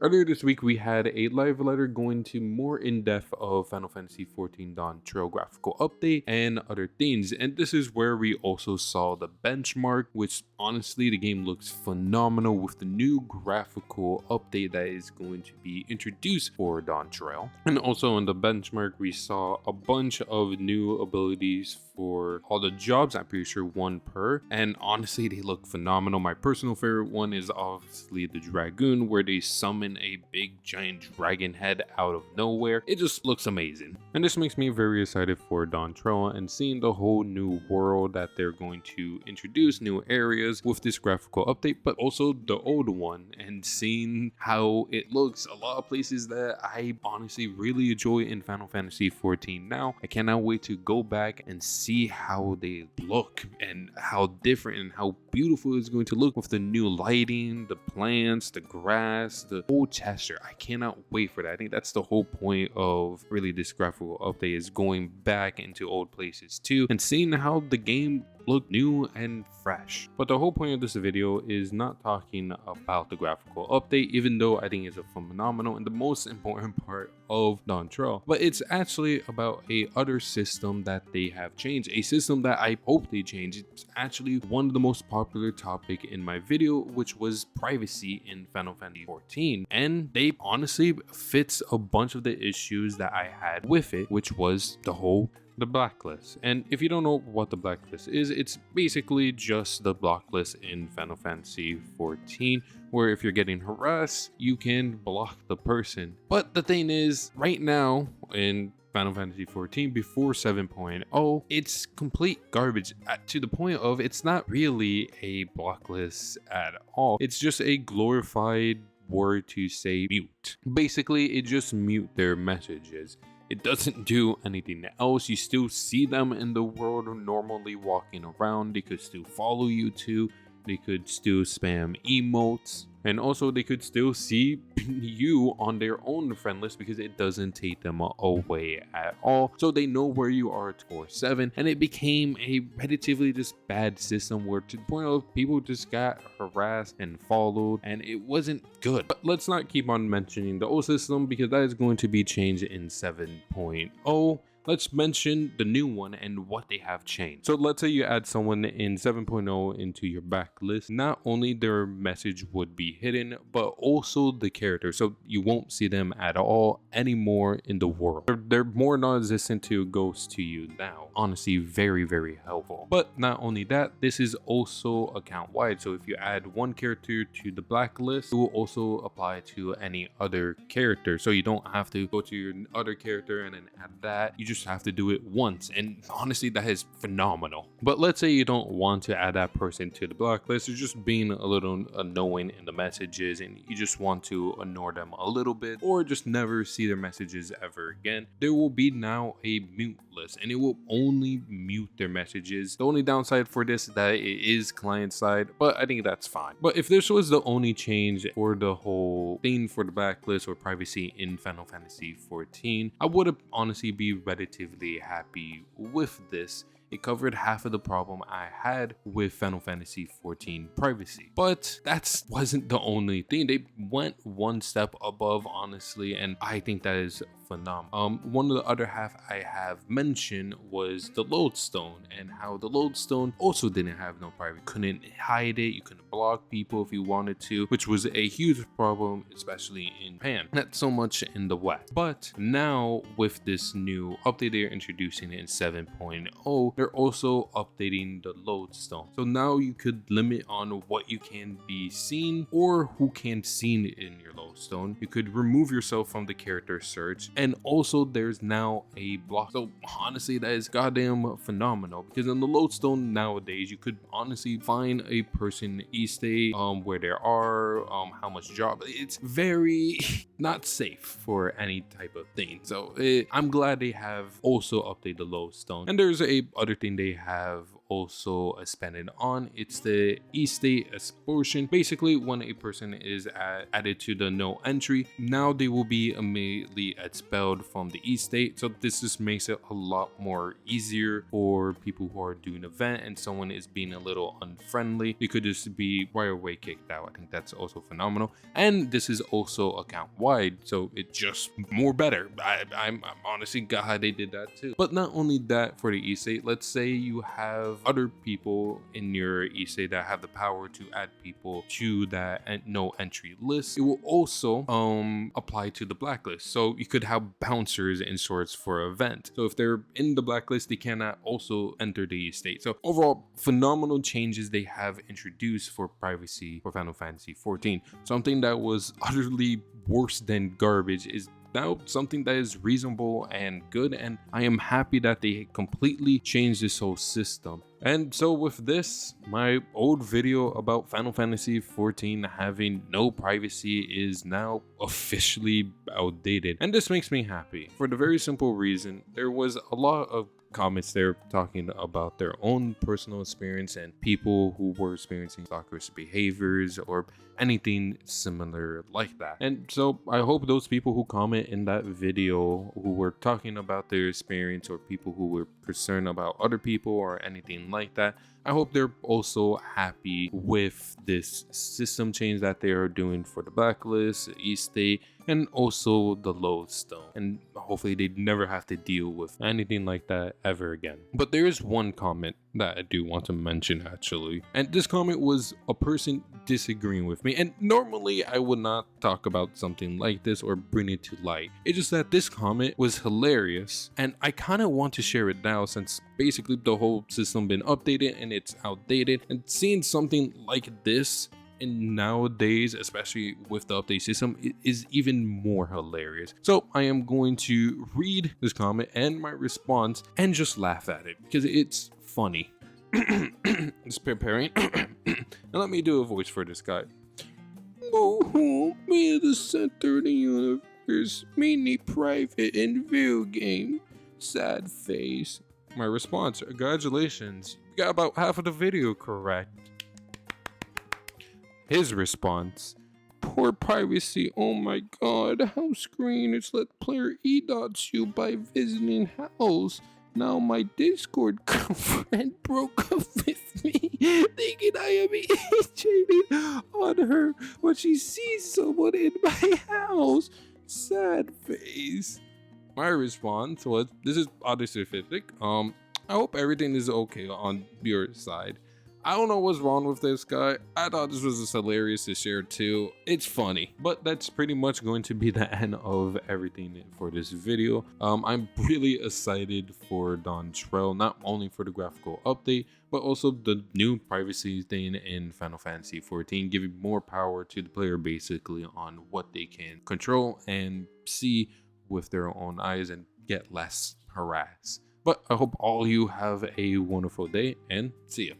Earlier this week, we had a live letter going to more in-depth of Final Fantasy XIV Dawntrail graphical update and other things, and this is where we also saw the benchmark, which honestly the game looks phenomenal with the new graphical update that is going to be introduced for Dawntrail. And also in the benchmark, we saw a bunch of new abilities for all the jobs. I'm pretty sure one per, and honestly they look phenomenal. My personal favorite one is obviously the Dragoon, where they summon a big giant dragon head out of nowhere. It just looks amazing, and this makes me very excited for Dawntrail and seeing the whole new world that they're going to introduce, new areas with this graphical update, but also the old one, and seeing how it looks. A lot of places that I honestly really enjoy in Final Fantasy XIV now. I cannot wait to go back and see how they look and how different and how beautiful it's going to look with the new lighting, the plants, the grass, the whole texture. I cannot wait for that. I think that's the whole point of really this graphical update, is going back into old places too and seeing how the game look new and fresh. But the whole point of this video is not talking about the graphical update, even though I think it's a phenomenal and the most important part of Dawntrail, but it's actually about a other system that they have changed, a system that I hope they change. It's actually one of the most popular topic in my video, which was privacy in Final Fantasy XIV, and they honestly fits a bunch of the issues that I had with it, which was the Blacklist. And if you don't know what the Blacklist is, it's basically just the blacklist in Final Fantasy XIV, where if you're getting harassed, you can block the person. But the thing is, right now in Final Fantasy XIV before 7.0, it's complete garbage to the point of it's not really a blacklist at all. It's just a glorified word to say mute. Basically, it just mute their messages. It doesn't do anything else. You still see them in the world normally walking around. They could still follow you too. They could still spam emotes. And also they could still see you on their own friend list because it doesn't take them away at all. So they know where you are 24/7, and it became a relatively just bad system where to the point of people just got harassed and followed, and it wasn't good. But let's not keep on mentioning the old system because that is going to be changed in 7.0. Let's mention the new one and what they have changed. So let's say you add someone in 7.0 into your backlist. Not only their message would be hidden, but also the character. So you won't see them at all anymore in the world. They're more non-existent to ghost to you now. Honestly, very, very helpful. But not only that, this is also account wide. So if you add one character to the blacklist, it will also apply to any other character. So you don't have to go to your other character and then add that. You just have to do it once, and honestly that is phenomenal. But let's say you don't want to add that person to the blacklist, you're just being a little annoying in the messages and you just want to ignore them a little bit or just never see their messages ever again. There will be now a mute list, and it will only mute their messages. The only downside for this is that it is client side, but I think that's fine. But if this was the only change for the whole thing for the blacklist or privacy in Final Fantasy XIV, I would have honestly be relatively happy with this. It covered half of the problem I had with Final Fantasy XIV privacy. But that wasn't the only thing. They went one step above, honestly, and I think that is phenomenal. One of the other half I have mentioned was the Lodestone, and how the Lodestone also didn't have no privacy. You couldn't hide it, you couldn't block people if you wanted to, which was a huge problem, especially in Japan. Not so much in the West. But now with this new update they're introducing in 7.0, they're also updating the Lodestone. So now you could limit on what you can be seen or who can seen in your Lodestone. You could remove yourself from the character search, and also there's now a block. So honestly that is goddamn phenomenal, because in the Lodestone nowadays you could honestly find a person each day, where they are, how much job. It's very not safe for any type of thing. So I'm glad they have also updated the Lodestone. And there's a other thing they have also expanded on. It's the estate expulsion. Basically, when a person is added to the no entry, now they will be immediately expelled from the estate. So this just makes it a lot more easier for people who are doing an event and someone is being a little unfriendly. You could just be right away kicked out. I think that's also phenomenal. And this is also account wide, so it's just more better. I'm honestly glad they did that too. But not only that, for the estate, let's say you have other people in your estate that have the power to add people to that no entry list. It will also apply to the blacklist. So you could have bouncers in sorts for an event. So if they're in the blacklist, they cannot also enter the estate. So overall, phenomenal changes they have introduced for privacy for Final Fantasy XIV. Something that was utterly worse than garbage is now something that is reasonable and good, and I am happy that they completely changed this whole system. And so with this, my old video about Final Fantasy XIV having no privacy is now officially outdated, and this makes me happy for the very simple reason there was a lot of comments there talking about their own personal experience and people who were experiencing stalkerish behaviors or anything similar like that. And so I hope those people who comment in that video who were talking about their experience, or people who were concerned about other people or anything like that, I hope they're also happy with this system change that they are doing for the blacklist, the estate, and also the Lodestone. And hopefully they never have to deal with anything like that ever again. But there is one comment that I do want to mention actually. And this comment was a person disagreeing with me. And normally I would not talk about something like this or bring it to light. It's just that this comment was hilarious. And I kind of want to share it now since basically the whole system been updated and it's outdated. And seeing something like this and nowadays, especially with the update system, it is even more hilarious. So I am going to read this comment and my response and just laugh at it because it's funny. Just preparing. And let me do a voice for this guy. Oh, me at the center of the universe, mini private and video game. Sad face. My response: congratulations, you got about half of the video correct. His response: poor privacy, oh my god, house screeners let player e-dots you by visiting house. Now my Discord girlfriend broke up with me, thinking I am cheating on her when she sees someone in my house. Sad face. My response was, this is honestly specific. I hope everything is okay on your side. I don't know what's wrong with this guy. I thought this was hilarious to share too. It's funny, but that's pretty much going to be the end of everything for this video. I'm really excited for Dawntrail, not only for the graphical update, but also the new privacy thing in Final Fantasy XIV, giving more power to the player basically on what they can control and see with their own eyes and get less harassed. But I hope all you have a wonderful day and see ya.